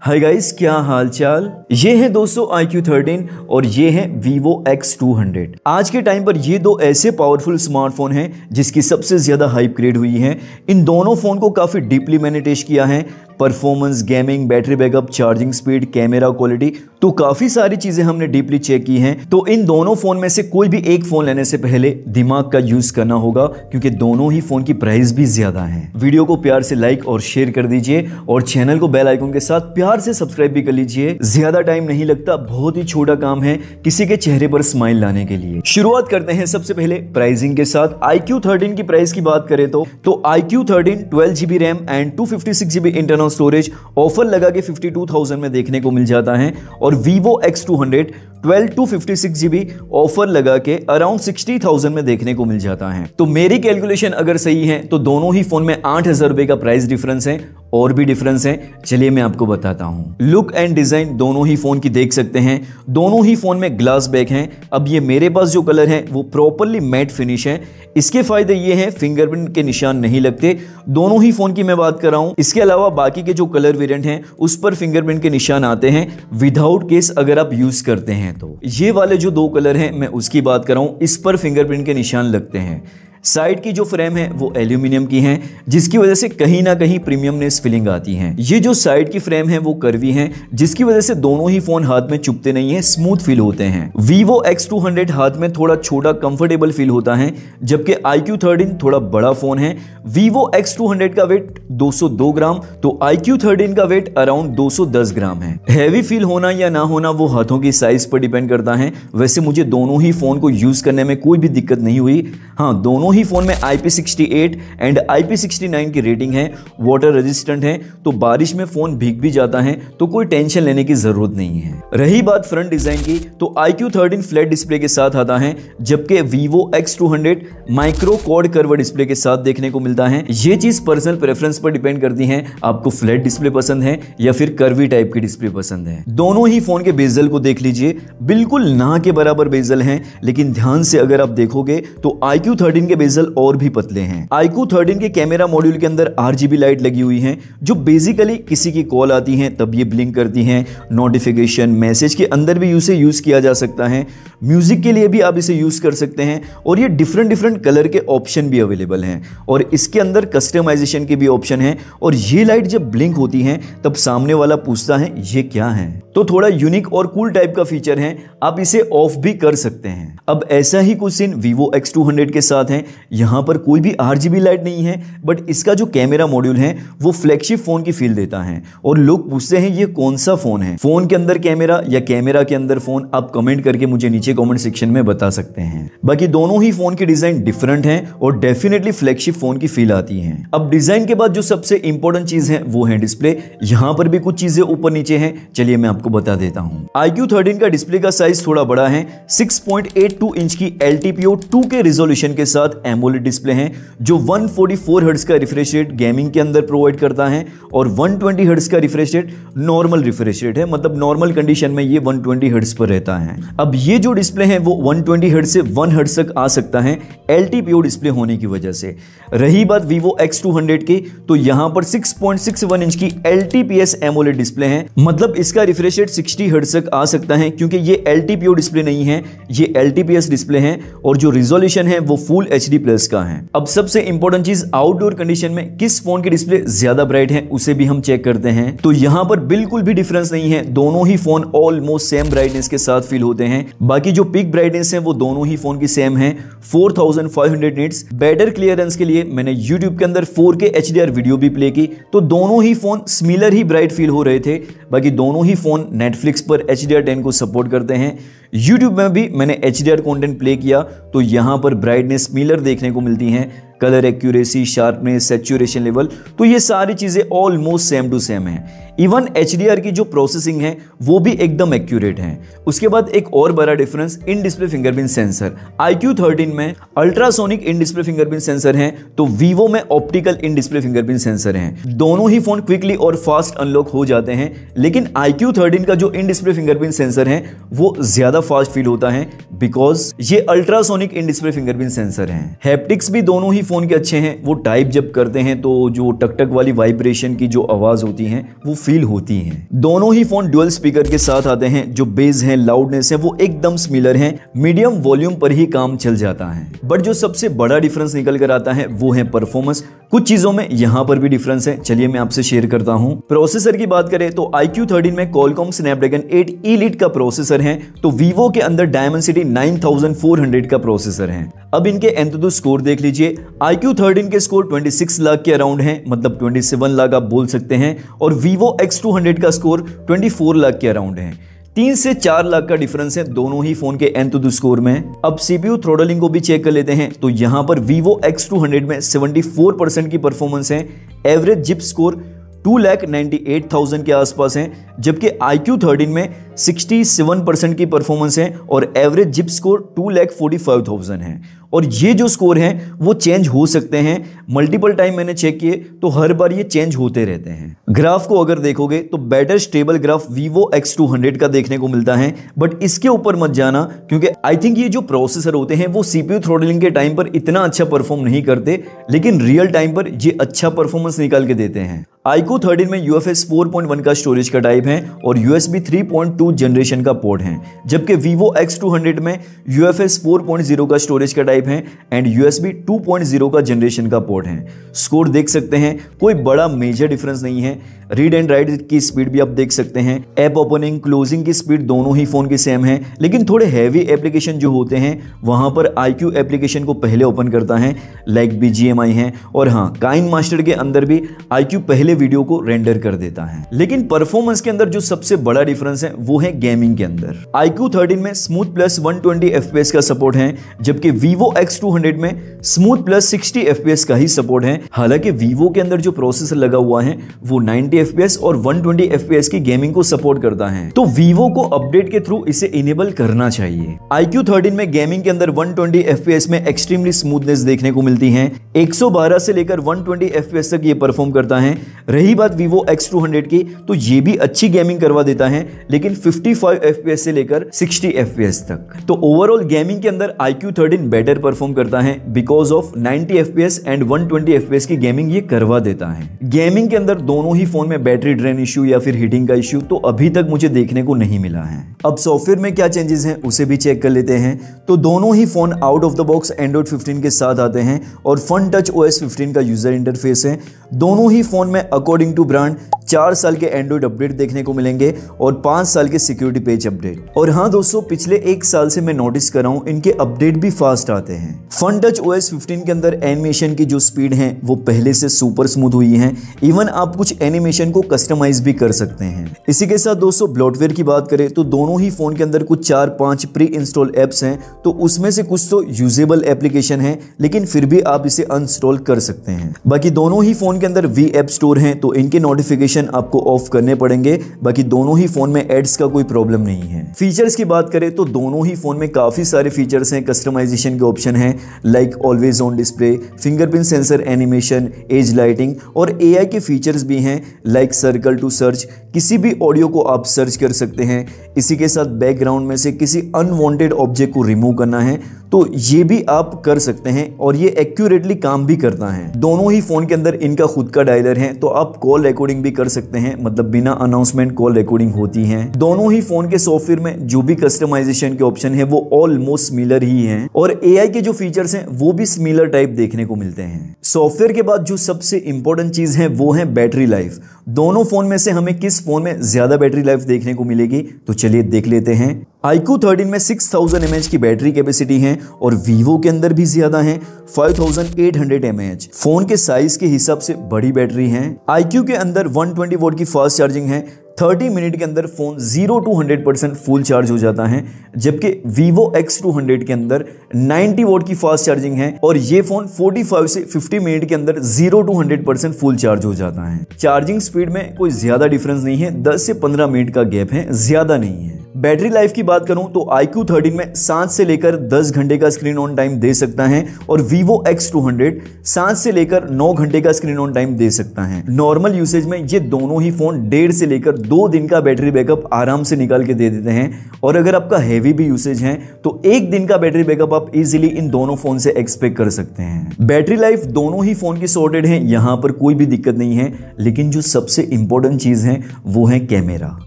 Hi guys, क्या हाल चाल। ये है दोस्तों iQOO 13 और ये है Vivo X200। आज के टाइम पर ये दो ऐसे पावरफुल स्मार्टफोन हैं जिसकी सबसे ज्यादा हाइप क्रिएट हुई है। इन दोनों फोन को काफी डीपली मैंने टेस्ट किया है। Performance, gaming, battery backup, charging speed, camera quality, तो काफी सारी चीजें हमने डीपली चेक की हैं। तो इन दोनों फोन में से कोई भी एक फोन लेने से पहले दिमाग का यूज करना होगा, क्योंकि दोनों ही फोन की प्राइस भी ज्यादा है। वीडियो को प्यार से लाइक और शेयर कर दीजिए और चैनल को बेल आइकन के साथ प्यार से सब्सक्राइब भी कर लीजिए। ज्यादा टाइम नहीं लगता, बहुत ही छोटा काम है किसी के चेहरे पर स्माइल लाने के लिए। शुरुआत करते हैं सबसे पहले प्राइसिंग के साथ। iQOO 13 की प्राइस की बात करें तो iQOO 13 12GB RAM and 256GB internal storage offer लगा के 52,000 में देखने को मिल जाता है, और Vivo X200 12 256GB ऑफर लगा के अराउंड 60,000 में देखने को मिल जाता है। तो मेरी कैलकुलेशन अगर सही है तो दोनों ही फोन में 8,000 रुपए का प्राइस डिफरेंस है। और भी डिफरेंस है, चलिए मैं आपको बताता हूं। लुक एंड डिजाइन दोनों ही फोन की देख सकते हैं। दोनों ही फोन में ग्लास बैक हैं। अब ये मेरे पास जो कलर है वो प्रॉपरली मैट फिनिश है। इसके फायदे ये हैं, फिंगरप्रिंट के निशान नहीं लगते। दोनों ही फोन की मैं बात कर रहा हूं। इसके अलावा बाकी के जो कलर वेरिएंट हैं उस पर फिंगरप्रिंट के निशान आते हैं विदाउट केस अगर आप यूज करते हैं तो। ये वाले जो दो कलर हैं मैं उसकी बात कर रहा हूं, इस पर फिंगरप्रिंट के निशान लगते हैं। साइड की जो फ्रेम है वो एल्यूमिनियम की है, जिसकी वजह से कहीं ना कहीं प्रीमियमनेस फीलिंग आती है। ये जो साइड की फ्रेम है वो कर्वी है, जिसकी वजह से दोनों ही फोन हाथ में चुभते नहीं है, स्मूथ फील होते हैं। Vivo X200 हाथ में थोड़ा छोटा कंफर्टेबल फील होता है, जबकि iQOO 13 थोड़ा बड़ा फोन है। Vivo X200 का वेट 202 ग्राम तो iQOO 13 का वेट अराउंड 210 ग्राम है। हैवी फील होना या ना होना वो हाथों की साइज पर डिपेंड करता है। वैसे मुझे दोनों ही फोन को यूज करने में कोई भी दिक्कत नहीं हुई। हाँ, दोनों ही फोन में IP68 एंड IP69 की रेटिंग है। वाटर रेजिस्टेंट है, तो बारिश में फोन भीग भी जाता है तो कोई टेंशन लेने की जरूरत नहीं है। रही बात फ्रंट डिजाइन की, तो iQOO 13 फ्लैट डिस्प्ले के साथ आता है, जबकि Vivo X200 micro quad curve display के साथ देखने को मिलता है। ये चीज पर्सनल प्रेफरेंस पर डिपेंड करती है, आपको फ्लैट डिस्प्ले पसंद है या फिर कर्वी टाइप की डिस्प्ले पसंद है। दोनों ही फोन के बेजल को देख लीजिए, बिल्कुल ना के बराबर बेजल हैं, लेकिन ध्यान से अगर आप देखोगे तो iQOO 13 के बेजल और भी पतले हैं। iQOO 13 के कैमरा मॉड्यूल के अंदर RGB लाइट लगी हुई है, जो बेसिकली किसी की कॉल आती है तब ये ब्लिंक करती हैं। नोटिफिकेशन, मैसेज के अंदर भी इसे यूज किया जा सकता है। म्यूजिक के लिए भी आप इसे यूज कर सकते हैं, और ये डिफरेंट कलर के ऑप्शन भी अवेलेबल हैं, और इसके अंदर कस्टमाइजेशन के भी ऑप्शन है। और ये लाइट जब ब्लिंक होती है तब सामने वाला पूछता है ये क्या है, तो थोड़ा यूनिक और कूल टाइप का फीचर है, आप इसे ऑफ भी कर सकते हैं। अब ऐसा ही कुछ सीन Vivo X200 के साथ है। यहां पर कोई भी RGB लाइट नहीं है, बट इसका जो कैमरा मॉड्यूल है वो फ्लैगशिप फोन की फील देता है, और लोग पूछते हैं ये कौन सा फोन है, फोन के अंदर कैमरा या कैमरा के अंदर फोन। आप कमेंट करके मुझे नीचे कमेंट सेक्शन में बता सकते हैं। बाकी दोनों ही फोन की डिजाइन डिफरेंट है और डेफिनेटली फ्लैगशिप फोन की फील आती है। अब डिजाइन के बाद जो सबसे इंपॉर्टेंट चीज है वो है डिस्प्ले। यहां पर भी कुछ चीजें ऊपर नीचे हैं, चलिए मैं आपको बता देता हूं। iQOO 13 का डिस्प्ले का साइज थोड़ा बड़ा है, 6.82 इंच की LTPO 2K रिजोल्यूशन के साथ एमोलेड डिस्प्ले है, जो 144 हर्ट्ज का रिफ्रेश रेट गेमिंग के अंदर प्रोवाइड करता है, और 120 हर्ट्ज का refresh rate normal refresh rate है, मतलब नॉर्मल कंडीशन में ये 120 हर्ट्ज पर रहता है। अब ये जो डिस्प्ले है वो 120 हर्ट्ज से 1 हर्ट्ज तक आ सकता है LTPO डिस्प्ले होने की वजह से। रही बात Vivo X200 की, तो यहां पर 6.61 इंच की LTPS एमोलेड डिस्प्ले है, मतलब इसका रिफ्रेश रेट 60 हर्ट्ज तक आ सकता है, क्योंकि ये LTPO डिस्प्ले नहीं है, ये LTPS डिस्प्ले है, और जो रिजोल्यूशन है वो फुल HD प्लस का है। अब सबसे इंपॉर्टेंट चीज, आउटडोर कंडीशन में किस फोन की डिस्प्ले ज्यादा ब्राइट है उसे भी हम चेक करते हैं। तो यहां पर बिल्कुल भी डिफरेंस नहीं है, दोनों ही फोन ऑलमोस्ट सेम ब्राइटनेस के साथ फील होते हैं। बाकी जो पीक ब्राइटनेस है वो दोनों ही फोन की सेम है, 4500 निट्स। बेटर क्लियरेंस के लिए मैंने YouTube के अंदर 4K HDR वीडियो भी प्ले की, तो दोनों ही फोन सिमिलर ही ब्राइट फील हो रहे थे। बाकी दोनों ही फोन Netflix पर HDR10 को सपोर्ट करते हैं। YouTube में भी मैंने HDR कंटेंट प्ले किया, तो यहां पर ब्राइटनेस सिमिलर देखने को मिलती हैं, colour accuracy, sharpness, saturation level, तो ये सारी चीजें ऑलमोस्ट सेम टू सेम है। इवन HDR की जो प्रोसेसिंग है वो भी एकदम एक्यूरेट है। उसके बाद एक और बड़ा difference, in display fingerprint sensor. iQOO 13 में ultrasonic in display fingerprint sensor है, तो Vivo में optical in display fingerprint sensor है। दोनों ही फोन क्विकली और फास्ट अनलॉक हो जाते हैं, लेकिन iQOO 13 का जो इन डिस्प्ले फिंगरप्रिंट सेंसर है वो ज्यादा फास्ट फील होता है, बिकॉज ये ultrasonic in display fingerprint sensor है। हैप्टिक्स भी दोनों ही फोन के अच्छे हैं, वो टाइप जब करते हैं तो जो टक टक वाली वाइब्रेशन की जो आवाज होती है वो फील होती हैं। दोनों ही फोन डुअल स्पीकर के साथ आते हैं। जो बेस है, लाउडनेस है, वो एकदम सिमिलर है, मीडियम वॉल्यूम पर ही काम चल जाता है। बट जो सबसे बड़ा डिफरेंस निकल कर आता है वो है परफॉर्मेंस। कुछ चीजों में यहां पर भी डिफरेंस है, चलिए मैं आपसे शेयर करता हूं। प्रोसेसर की बात करें तो iQ13 में Qualcomm Snapdragon 8 Elite का प्रोसेसर है, तो Vivo के अंदर Dimensity 9400 का प्रोसेसर है। अब इनके Antutu स्कोर देख लीजिए। iQ13 के स्कोर 26 लाख के अराउंड है, मतलब 27 लाख आप बोल सकते हैं, और Vivo X200 का स्कोर 24 लाख के अराउंड है। 3 से 4 लाख का डिफरेंस है दोनों ही फोन के Antutu स्कोर में। अब CPU थ्रोटलिंग को भी चेक कर लेते हैं, तो यहां पर Vivo X200 में 74% की परफॉर्मेंस है। एवरेज जिप स्कोर 2,98,000 के आसपास है, जबकि iQ13 में 67% की परफॉर्मेंस है और एवरेज जिप स्कोर 2,45,000 है। और ये जो स्कोर हैं वो चेंज हो सकते हैं, मल्टीपल टाइम मैंने चेक किए तो हर बार ये चेंज होते रहते हैं। ग्राफ को अगर देखोगे तो better stable graph Vivo X200 का देखने को मिलता है, बट इसके ऊपर मत जाना, क्योंकि आई थिंक ये जो प्रोसेसर होते हैं वो CPU थ्रोटलिंग के टाइम पर इतना अच्छा परफॉर्म नहीं करते, लेकिन रियल टाइम पर ये अच्छा परफॉर्मेंस निकाल के देते हैं। iQ13 में UFS 4.1 का स्टोरेज का टाइप है और USB 3.2 जनरेशन का पोर्ट है, जबकि Vivo X200 में UFS 4.0 का स्टोरेज का टाइप है एंड USB 2.0 का जनरेशन का पोर्ट है। स्कोर देख सकते हैं, कोई बड़ा मेजर डिफरेंस नहीं है। रीड एंड राइट की स्पीड भी आप देख सकते हैं। ऐप ओपनिंग, क्लोजिंग की स्पीड दोनों ही फोन की सेम है, लेकिन थोड़े हैवी एप्लीकेशन जो होते हैं वहां पर iQ एप्लीकेशन को पहले ओपन करता है, लाइक BGMI है, और हाँ, KineMaster के अंदर भी iQ पहले वीडियो को रेंडर कर देता है। लेकिन परफॉर्मेंस के अंदर जो सबसे बड़ा डिफरेंस है वो है गेमिंग के अंदर। iQ13 में स्मूथ प्लस 120 FPS का सपोर्ट है, जबकि Vivo X200 में स्मूथ प्लस 60 FPS का ही सपोर्ट है। हालांकि Vivo के अंदर जो प्रोसेसर लगा हुआ है वो 90 FPS और 120 FPS की गेमिंग को सपोर्ट करता है, तो Vivo को अपडेट के थ्रू इसे इनेबल करना चाहिए। iQ13 में गेमिंग के अंदर 120 FPS में एक्सट्रीमली स्मूथनेस देखने को मिलती है। 112 से लेकर 120 FPS तक ये परफॉर्म करता है। रही बात Vivo X200 की, तो ये भी अच्छी गेमिंग करवा देता है, लेकिन 55 FPS से लेकर 60 FPS तक। तो ओवरऑल गेमिंग के अंदर iQ13 बेटर परफॉर्म करता है because of 90 FPS and 120 FPS की गेमिंग ये करवा देता है। गेमिंग के अंदर दोनों ही फोन में बैटरी ड्रेन इश्यू या फिर हीटिंग का इश्यू तो अभी तक मुझे देखने को नहीं मिला है। अब सॉफ्टवेयर में क्या चेंजेस हैं उसे भी चेक कर लेते हैं। तो दोनों ही phone out of the box Android 15 के साथ आते हैं और फन टच OS 15 का यूजर इंटरफेस है। दोनों ही फोन में अकॉर्डिंग टू ब्रांड 4 साल के एंड्रॉइड अपडेट देखने को मिलेंगे और 5 साल के सिक्योरिटी पेज अपडेट। और हाँ दोस्तों, पिछले 1 साल से मैं नोटिस कर रहा हूँ इनके अपडेट भी फास्ट आते हैं। फन टच OS 15 के अंदर एनिमेशन की जो स्पीड है वो पहले से सुपर स्मूथ हुई है। इवन आप कुछ एनिमेशन को कस्टमाइज भी कर सकते हैं। इसी के साथ दोस्तों ब्लोटवेयर की बात करें तो दोनों ही फोन के अंदर कुछ 4-5 प्री इंस्टॉल एप्स हैं, तो उसमें से कुछ तो यूजेबल एप्लीकेशन है, लेकिन फिर भी आप इसे अनइंस्टॉल कर सकते हैं। बाकी दोनों ही फोन के अंदर V ऐप स्टोर है, तो इनके नोटिफिकेशन आपको ऑफ करने पड़ेंगे। बाकी दोनों ही फोन में एड्स का कोई प्रॉब्लम नहीं है। फीचर्स की बात करें तो दोनों ही फोन में काफी सारे फीचर्स हैं। कस्टमाइजेशन के ऑप्शन है like always on display, fingerprint sensor animation, as lighting, और AI के फीचर्स भी हैं लाइक सर्कल टू सर्च, किसी भी ऑडियो को आप सर्च कर सकते हैं। इसी के साथ बैकग्राउंड में से किसी अनवांटेड ऑब्जेक्ट को रिमूव करना है तो ये भी आप कर सकते हैं और ये एक्यूरेटली काम भी करता है। दोनों ही फोन के अंदर इनका खुद का डायलर है, तो आप कॉल रिकॉर्डिंग भी कर सकते हैं, मतलब बिना अनाउंसमेंट कॉल रिकॉर्डिंग होती है। दोनों ही फोन के सॉफ्टवेयर में जो भी कस्टमाइजेशन के ऑप्शन है वो ऑलमोस्ट सिमिलर ही हैं और AI के जो फीचर्स हैं वो भी सिमिलर टाइप देखने को मिलते हैं। सॉफ्टवेयर के बाद जो सबसे इंपॉर्टेंट चीज है वो है बैटरी लाइफ। दोनों फोन में से हमें किस फोन में ज्यादा बैटरी लाइफ देखने को मिलेगी, तो चलिए देख लेते हैं। iQ13 में 6000 mAh की बैटरी कैपेसिटी है और Vivo के अंदर भी ज्यादा है, 5800 mAh। फोन के साइज के हिसाब से बड़ी बैटरी है। iQ के अंदर 120 वोल्ट की फास्ट चार्जिंग है। 30 मिनट के अंदर फोन 0 to 100% फुल चार्ज हो जाता है, जबकि Vivo X200 के अंदर 90 वोल्ट की फास्ट चार्जिंग है और ये फोन 45 से 50 मिनट के अंदर 0 to 100% फुल चार्ज हो जाता है। चार्जिंग स्पीड में कोई ज्यादा डिफरेंस नहीं है, 10 से 15 मिनट का गैप है, ज्यादा नहीं है। बैटरी लाइफ की बात करूं तो iQOO 13 में 7 से लेकर 10 घंटे का स्क्रीन ऑन टाइम दे सकता है और Vivo X200 7 से लेकर 9 घंटे का स्क्रीन ऑन टाइम दे सकता है। नॉर्मल यूसेज में ये दोनों ही फोन 1.5 से लेकर 2 दिन का बैटरी बैकअप आराम से निकाल के दे देते हैं और अगर आपका हैवी भी यूसेज है तो 1 दिन का बैटरी बैकअप आप इजीली इन दोनों फोन से एक्सपेक्ट कर सकते हैं। बैटरी लाइफ दोनों ही फोन की सॉर्टेड है, यहां पर कोई भी दिक्कत नहीं है, लेकिन जो सबसे इंपॉर्टेंट चीज है वो है कैमरा,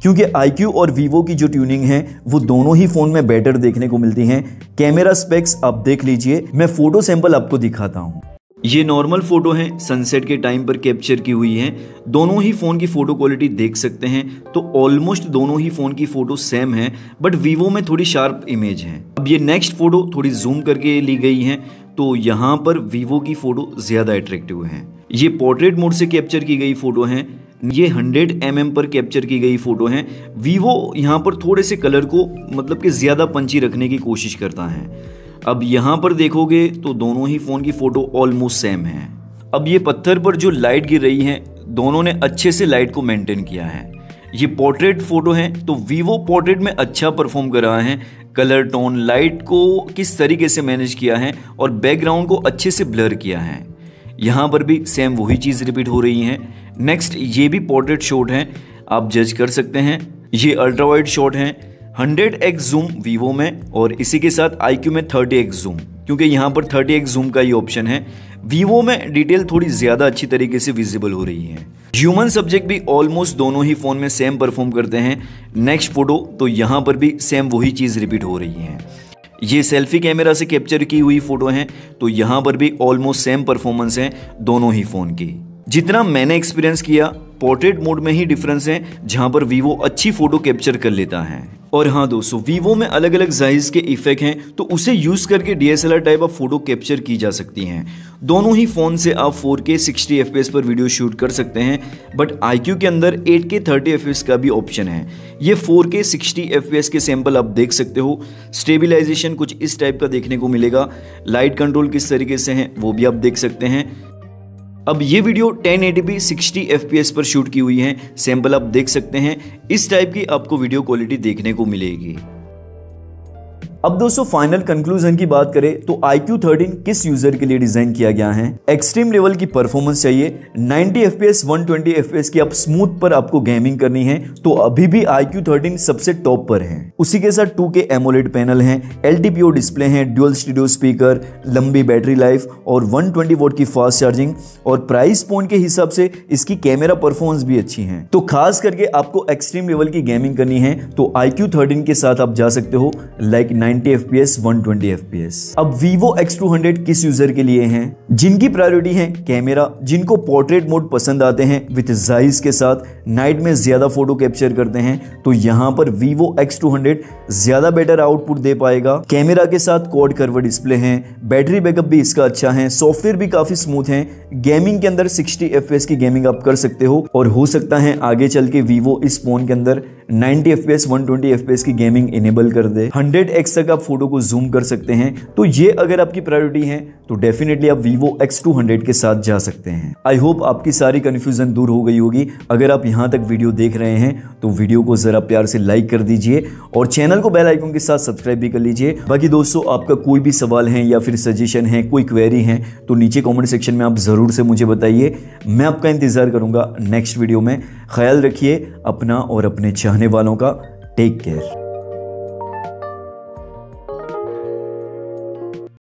क्योंकि iQOO और Vivo की जो ट्यूनिंग है वो दोनों ही फोन में बेटर देखने को मिलती है। कैमरा स्पेक्स आप देख लीजिए, मैं फोटो सैंपल आपको दिखाता हूं। ये नॉर्मल फोटो है, सनसेट के टाइम पर कैप्चर की हुई है। दोनों ही फोन की फोटो क्वालिटी देख सकते हैं तो ऑलमोस्ट दोनों ही फोन की फोटो सेम है, बट Vivo में थोड़ी शार्प इमेज है। अब ये नेक्स्ट फोटो थोड़ी जूम करके ली गई है तो यहाँ पर Vivo की फोटो ज्यादा अट्रैक्टिव है। ये पोर्ट्रेट मोड से कैप्चर की गई फोटो है, ये 100 mm पर कैप्चर की गई फोटो है। Vivo यहाँ पर थोड़े से कलर को मतलब कि ज्यादा पंची रखने की कोशिश करता है। अब यहाँ पर देखोगे तो दोनों ही फोन की फोटो ऑलमोस्ट सेम है। अब ये पत्थर पर जो लाइट गिर रही है, दोनों ने अच्छे से लाइट को मेंटेन किया है। ये पोर्ट्रेट फोटो है तो Vivo पोर्ट्रेट में अच्छा परफॉर्म कर रहा है। कलर टोन, लाइट को किस तरीके से मैनेज किया है और बैकग्राउंड को अच्छे से ब्लर किया है। यहाँ पर भी सेम वही चीज रिपीट हो रही है। नेक्स्ट ये भी पोर्ट्रेट शॉट है, आप जज कर सकते हैं। ये अल्ट्रा वाइड शॉट है, 100x जूम Vivo में और इसी के साथ iQOO में 30x जूम, क्योंकि यहाँ पर 30x जूम का ही ऑप्शन है। Vivo में डिटेल थोड़ी ज्यादा अच्छी तरीके से विजिबल हो रही है। ह्यूमन सब्जेक्ट भी ऑलमोस्ट दोनों ही फोन में सेम परफॉर्म करते हैं। नेक्स्ट फोटो तो यहाँ पर भी सेम वही चीज रिपीट हो रही है। ये सेल्फी कैमरा से कैप्चर की हुई फोटो है तो यहाँ पर भी ऑलमोस्ट सेम परफॉर्मेंस है दोनों ही फोन की। जितना मैंने एक्सपीरियंस किया, पोर्ट्रेट मोड में ही डिफरेंस है जहां पर Vivo अच्छी फोटो कैप्चर कर लेता है। और हाँ दोस्तों, Vivo में अलग अलग साइज के इफेक्ट हैं तो उसे यूज करके DSLR type of photo capture की जा सकती हैं। दोनों ही फोन से आप 4K 60 FPS पर वीडियो शूट कर सकते हैं, बट iQOO के अंदर 8K 30 FPS का भी ऑप्शन है। ये 4K 60 FPS के सैंपल आप देख सकते हो। स्टेबिलाईजेशन कुछ इस टाइप का देखने को मिलेगा। लाइट कंट्रोल किस तरीके से है वो भी आप देख सकते हैं। अब ये वीडियो 1080p 60 FPS पर शूट की हुई है, सैंपल आप देख सकते हैं। इस टाइप की आपको वीडियो क्वालिटी देखने को मिलेगी। अब दोस्तों फाइनल कंक्लूजन की बात करें तो iQOO 13 किस यूजर के लिए डिजाइन किया गया है। एक्सट्रीम लेवल की परफॉर्मेंस चाहिए, 90 FPS 120 FPS की आप स्मूथ पर आपको गेमिंग करनी है तो अभी भी iQOO 13 सबसे टॉप पर है। उसी के साथ 2K AMOLED पैनल है, LTPO डिस्प्ले है, ड्यूअल स्टीरियो स्पीकर, लंबी बैटरी लाइफ और 120 वॉट की फास्ट चार्जिंग और प्राइस पॉइंट के हिसाब से इसकी कैमरा परफॉर्मेंस भी अच्छी है। तो खास करके आपको एक्सट्रीम लेवल की गेमिंग करनी है तो iQOO 13 के साथ आप जा सकते हो, लाइक 90 FPS 120 FPS। अब Vivo X200 किस यूजर के लिए हैं? जिनकी प्रायोरिटी है कैमरा, जिनको पोर्ट्रेट मोड पसंद आते हैं विद जाइज के साथ, नाइट में ज्यादा फोटो कैप्चर करते हैं तो यहाँ पर Vivo X200 ज्यादा बेटर आउटपुट दे पाएगा। कैमरा के साथ क्वाड कर्व डिस्प्ले है, बैटरी बैकअप भी इसका अच्छा है, सॉफ्टवेयर भी काफी स्मूथ है। गेमिंग के अंदर 60 FPS की गेमिंग आप कर सकते हो और हो सकता है आगे चल के Vivo इस फोन के अंदर 90 FPS 120 FPS की गेमिंग इनेबल कर दे। 100x तक आप फोटो को जूम कर सकते हैं। तो ये अगर आपकी प्रायोरिटी है तो डेफिनेटली आप Vivo X200 के साथ जा सकते हैं। आई होप आपकी सारी कंफ्यूजन दूर हो गई होगी। अगर आप यहाँ तक वीडियो देख रहे हैं तो वीडियो को जरा प्यार से लाइक कर दीजिए और चैनल को बेल आइकन के साथ सब्सक्राइब भी कर लीजिए। बाकी दोस्तों आपका कोई भी सवाल है या फिर सजेशन है, कोई क्वेरी है तो नीचे कमेंट सेक्शन में आप जरूर से मुझे बताइए, मैं आपका इंतजार करूंगा नेक्स्ट वीडियो में। ख्याल रखिए अपना और अपने चाहने वालों का। Take care.